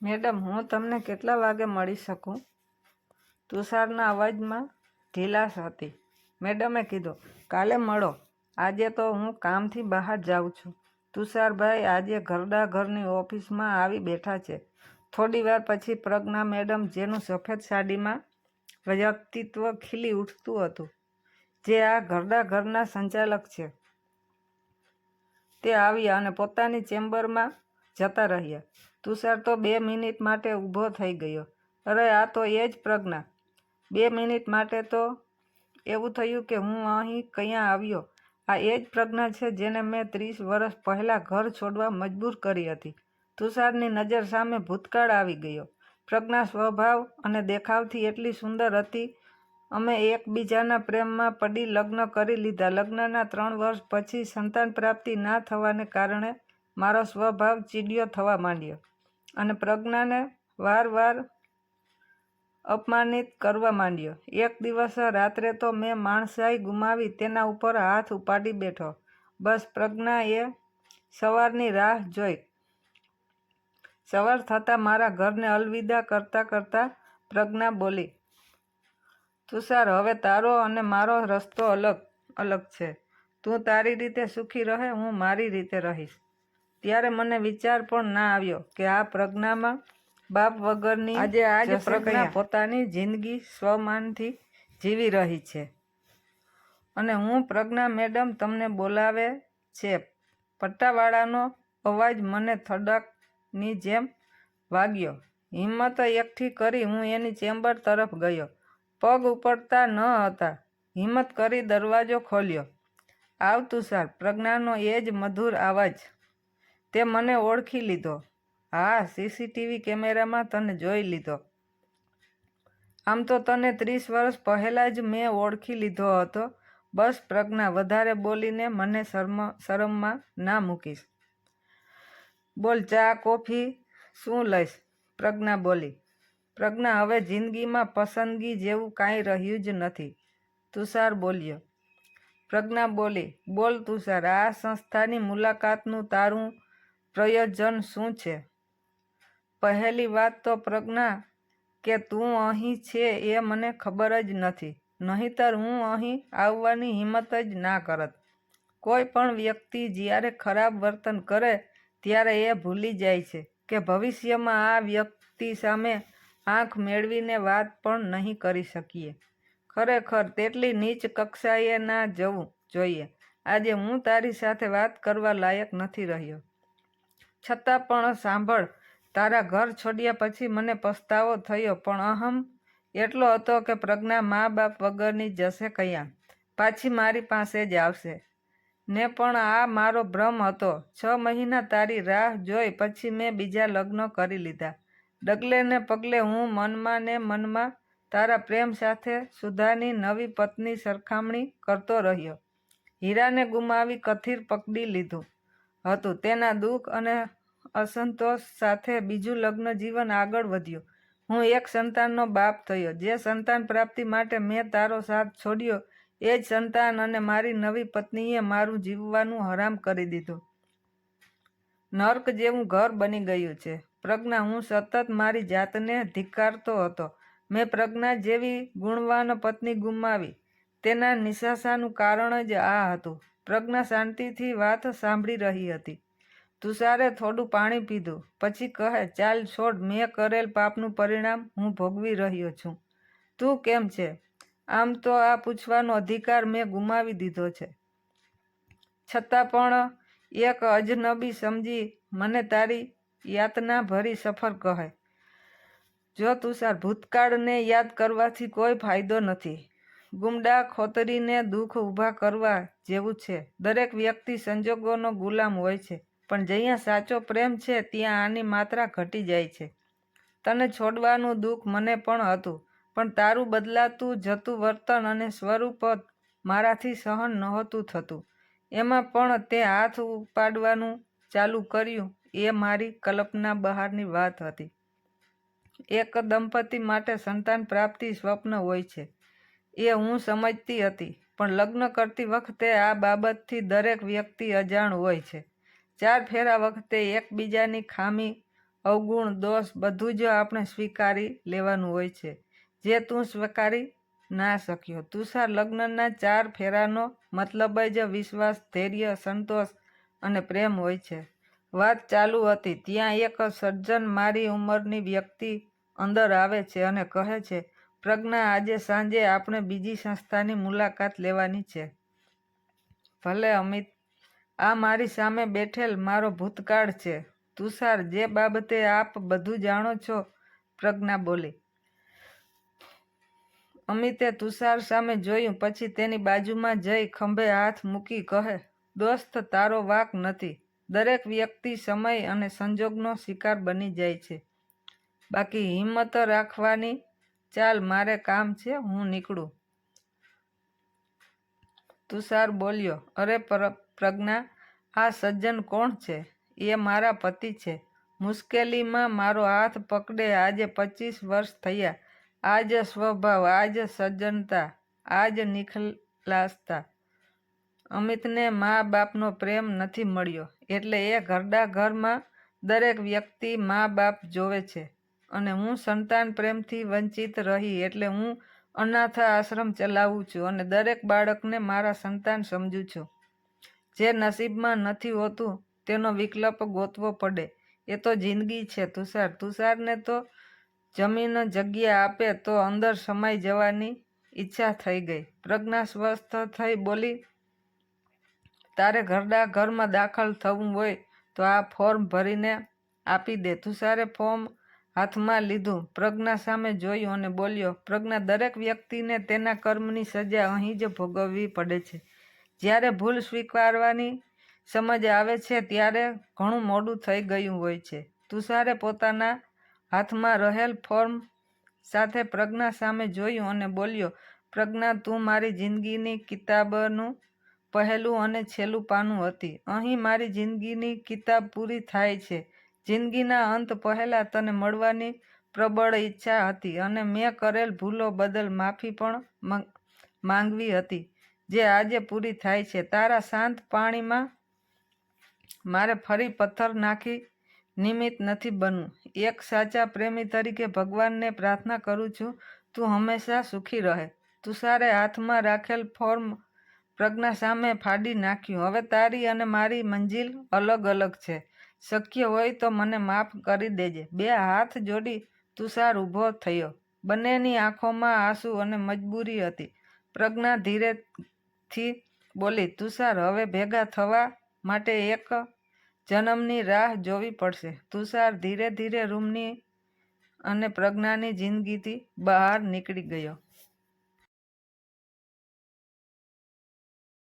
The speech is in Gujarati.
મેડમ, હું તમને કેટલા વાગે મળી શકું? તુષારના અવાજમાં ઢીલાશ હતી. મેડમે કીધું, કાલે મળો. આજે તો હું કામથી બહાર જાઉં છું. તુષારભાઈ આજે ઘરડા ઘરની ઓફિસમાં આવી બેઠા છે. થોડી વાર પછી પ્રજ્ઞા મેડમ, જેનું સફેદ સાડીમાં વ્યક્તિત્વ ખીલી ઉઠતું હતું, જે આ ઘરડા ઘરના સંચાલક છે, તે આવ્યા અને પોતાની ચેમ્બરમાં જતા રહ્યા. તુષાર તો 2 મિનિટ માટે ઊભો થઈ ગયો. અરે, આ તો એ જ પ્રજ્ઞા! 2 મિનિટ માટે તો એવું થયું કે હું અહીં ક્યાં આવ્યો. આ એ જ પ્રજ્ઞા છે જેને મેં 30 વર્ષ પહેલાં ઘર છોડવા મજબૂર કરી હતી. તુષારની નજર સામે ભૂતકાળ આવી ગયો. પ્રજ્ઞા સ્વભાવ અને દેખાવથી એટલી સુંદર હતી. અમે એકબીજાના પ્રેમમાં પડી લગ્ન કરી લીધા. લગ્નના 3 વર્ષ પછી સંતાન પ્રાપ્તિ ના થવાને કારણે મારો સ્વભાવ ચીડિયો થવા માંડ્યો અને પ્રજ્ઞાને વારવાર અપમાનિત કરવા માંડ્યો. એક દિવસ રાત્રે તો મેં માણસાઈ ગુમાવી તેના ઉપર હાથ ઉપાડી બેઠો. બસ પ્રજ્ઞાએ સવારની રાહ જોઈ. સવાર થતાં મારા ઘરને અલવિદા કરતાં કરતાં પ્રજ્ઞા બોલી, તુષાર, હવે તારો અને મારો રસ્તો અલગ અલગ છે. તું તારી રીતે સુખી રહે, હું મારી રીતે રહીશ. ત્યારે મને વિચાર પણ ના આવ્યો કે આ પ્રજ્ઞામાં બાપ વગરની આજે પ્રજ્ઞા પોતાની જિંદગી સ્વમાનથી જીવી રહી છે. અને હું, પ્રજ્ઞા મેડમ, તમને બોલાવે છે. પટ્ટાવાળાનો અવાજ મને થડકની જેમ વાગ્યો. હિંમત એકઠી કરી હું એની ચેમ્બર તરફ ગયો. પગ ઉપડતા ન હતા. હિંમત કરી દરવાજો ખોલ્યો. આવ તુષાર! પ્રજ્ઞાનો એ જ મધુર અવાજ. તે મને ઓળખી લીધો. હા, સીસીટીવી કેમેરામાં તને જોઈ લીધો. આમ તો તને 30 વર્ષ પહેલાં જ મેં ઓળખી લીધો હતો. બસ પ્રજ્ઞા, વધારે બોલીને મને શરમમાં ના મૂકીશ. બોલ, ચા, કોફી શું લઈશ? પ્રજ્ઞા બોલી. પ્રજ્ઞા, હવે જિંદગીમાં પસંદગી જેવું કાંઈ રહ્યું જ નથી, તુષાર બોલ્યો. પ્રજ્ઞા બોલી, બોલ તુષાર, આ સંસ્થાની મુલાકાતનું તારું પ્રયોજન શું છે? પહેલી વાત તો પ્રજ્ઞા, કે તું અહીં છે એ મને ખબર જ નથી, નહીંતર હું અહીં આવવાની હિંમત જ ના કરત. કોઈ પણ વ્યક્તિ જ્યારે ખરાબ વર્તન કરે ત્યારે એ ભૂલી જાય છે કે ભવિષ્યમાં આ વ્યક્તિ સામે આંખ મેળવીને વાત પણ નહીં કરી શકીએ. ખરેખર તેટલી નીચ કક્ષાએ ના જવું જોઈએ. આજે હું તારી સાથે વાત કરવા લાયક નથી રહ્યો. છતાં પણ સાંભળ, તારા ઘર છોડ્યા પછી મને પસ્તાવો થયો, પણ અહમ એટલો હતો કે પ્રજ્ઞા મા બાપ વગરની જશે ક્યાં? પાછી મારી પાસે જ આવશે ને? પણ આ મારો ભ્રમ હતો. 6 મહિના તારી રાહ જોઈ પછી મેં બીજા લગ્ન કરી લીધા. ડગલે ને પગલે હું મનમાં ને મનમાં તારા પ્રેમ સાથે સુધાની નવી પત્ની સરખામણી કરતો રહ્યો. હીરાને ગુમાવી કથિર પકડી લીધું હતું. તેના દુઃખ અને અસંતોષ સાથે બીજું લગ્ન જીવન આગળ વધ્યું. હું એક સંતાનનો બાપ થયો. જે સંતાન પ્રાપ્તિ માટે મેં તારો સાથ છોડ્યો, એ જ સંતાન અને મારી નવી પત્નીએ મારું જીવવાનું હરામ કરી દીધું. નર્ક જેવું ઘર બની ગયું છે. પ્રજ્ઞા, હું સતત મારી જાતને ધિક્કારતો હતો. મેં પ્રજ્ઞા જેવી ગુણવાન પત્ની ગુમાવી. તેના નિરાશાનું કારણ જ આ હતું. પ્રજ્ઞા શાંતિથી વાત સાંભળી રહી હતી. તુષારે થોડું પાણી પીધું. પછી કહે, ચાલ છોડ, મેં કરેલ પાપનું પરિણામ હું ભોગવી રહ્યો છું. તું કેમ છે? આમ તો આ પૂછવાનો અધિકાર મેં ગુમાવી દીધો છે. છતાં પણ એક અજનબી સમજી મને તારી યાતના ભરી સફર કહે. જો તુષાર, ભૂતકાળને યાદ કરવાથી કોઈ ફાયદો નથી. ગુમડા ખોતરીને દુઃખ ઊભા કરવા જેવું છે. દરેક વ્યક્તિ સંજોગોનો ગુલામ હોય છે, પણ જ્યાં સાચો પ્રેમ છે ત્યાં આની માત્રા ઘટી જાય છે. તને છોડવાનું દુઃખ મને પણ હતું, પણ તારું બદલાતું જતું વર્તન અને સ્વરૂપ મારાથી સહન નહોતું થતું. એમાં પણ તે હાથ ઉપાડવાનું ચાલુ કર્યું એ મારી કલ્પના બહારની વાત હતી. એક દંપતી માટે સંતાન પ્રાપ્તિ સ્વપ્ન હોય છે એ હું સમજતી હતી, પણ લગ્ન કરતી વખતે આ બાબતથી દરેક વ્યક્તિ અજાણ હોય છે. 4 ફેરા વખતે એકબીજાની ખામી અવગુણ, દોષ બધું જ આપણે સ્વીકારી લેવાનું હોય છે, જે તું સ્વીકારી ના શક્યો. તુષાર, લગ્નના 4 ફેરાનો મતલબ જ વિશ્વાસ, ધૈર્ય, સંતોષ અને પ્રેમ હોય છે. વાત ચાલુ હતી ત્યાં એક સજ્જન મારી ઉંમરની વ્યક્તિ અંદર આવે છે અને કહે છે, પ્રજ્ઞા, આજે સાંજે આપણે બીજી સંસ્થાની મુલાકાત લેવાની છે. ભલે અમિત, આ મારી સામે બેઠેલ મારો ભૂતકાળ છે. તુષાર, જે બાબતે આપ બધું જાણો છો, પ્રજ્ઞા બોલી. અમિતે તુષાર સામે જોયું, પછી તેની બાજુમાં જઈ ખંભે હાથ મૂકી કહે, દોસ્ત, તારો વાંક નથી. દરેક વ્યક્તિ સમય અને સંજોગનો શિકાર બની જાય છે. બાકી હિંમત રાખવાની. ચાલ, મારે કામ છે, હું નીકળું. તુષાર બોલ્યો, અરે પ્રજ્ઞા, આ સજ્જન કોણ છે? એ મારા પતિ છે. મુશ્કેલીમાં મારો હાથ પકડે. આજે 25 વર્ષ થયા. આ જ સ્વભાવ, આ જ સજ્જનતા, આ જ નિખલાસતા. અમિતને મા બાપનો પ્રેમ નથી મળ્યો, એટલે એ ઘરડા ઘરમાં દરેક વ્યક્તિ મા બાપ જોવે છે. અને હું સંતાન પ્રેમથી વંચિત રહી, એટલે હું અનાથ આશ્રમ ચલાવું છું અને દરેક બાળકને મારા સંતાન સમજું છું. જે નસીબમાં નથી હોતું તેનો વિકલ્પ ગોતવો પડે. એ તો જિંદગી છે. તુષાર, તુષારને તો જમીન જગ્યા આપે તો અંદર સમાઈ જવાની ઈચ્છા થઈ ગઈ. પ્રજ્ઞા સ્વસ્થ થઈ બોલી, તારે ઘરડા ઘરમાં દાખલ થવું હોય તો આ ફોર્મ ભરીને આપી દે. તુષારે ફોર્મ હાથમાં લીધું, પ્રજ્ઞા સામે જોયું અને બોલ્યો, પ્રજ્ઞા, દરેક વ્યક્તિને તેના કર્મની સજા અહીં જ ભોગવવી પડે છે. જ્યારે ભૂલ સ્વીકારવાની સમજ આવે છે ત્યારે ઘણું મોડું થઈ ગયું હોય છે. તુષારે પોતાના હાથમાં રહેલ ફોર્મ સાથે પ્રજ્ઞા સામે જોયું અને બોલ્યો, પ્રજ્ઞા, તું મારી જિંદગીની કિતાબનું પહેલું અને છેલ્લું પાનું હતી. અહીં મારી જિંદગીની કિતાબ પૂરી થાય છે. જિંદગીના અંત પહેલા તને મળવાની પ્રબળ ઈચ્છા હતી અને મેં કરેલ ભૂલો બદલ માફી પણ માંગવી હતી, જે આજે પૂરી થાય છે. તારા શાંત પાણીમાં મારે ફરી પથ્થર નાખી નિમિત્ત નથી બનવું. એક સાચા પ્રેમી તરીકે ભગવાનને પ્રાર્થના કરું છું, તું હંમેશા સુખી રહે. તુષારે હાથમાં રાખેલ ફોર્મ પ્રજ્ઞા સામે ફાડી નાખ્યું. હવે તારી અને મારી મંજિલ અલગ અલગ છે. શક્ય હોય તો મને માફ કરી દેજે. 2 હાથ જોડી તુષાર ઊભો થયો. બંનેની આંખોમાં આંસુ અને મજબૂરી હતી. પ્રજ્ઞા ધીરેથી બોલી, તુષાર, હવે ભેગા થવા માટે એક જન્મની રાહ જોવી પડશે. તુષાર ધીરે ધીરે રૂમની અને પ્રજ્ઞાની જિંદગીથી બહાર નીકળી ગયો.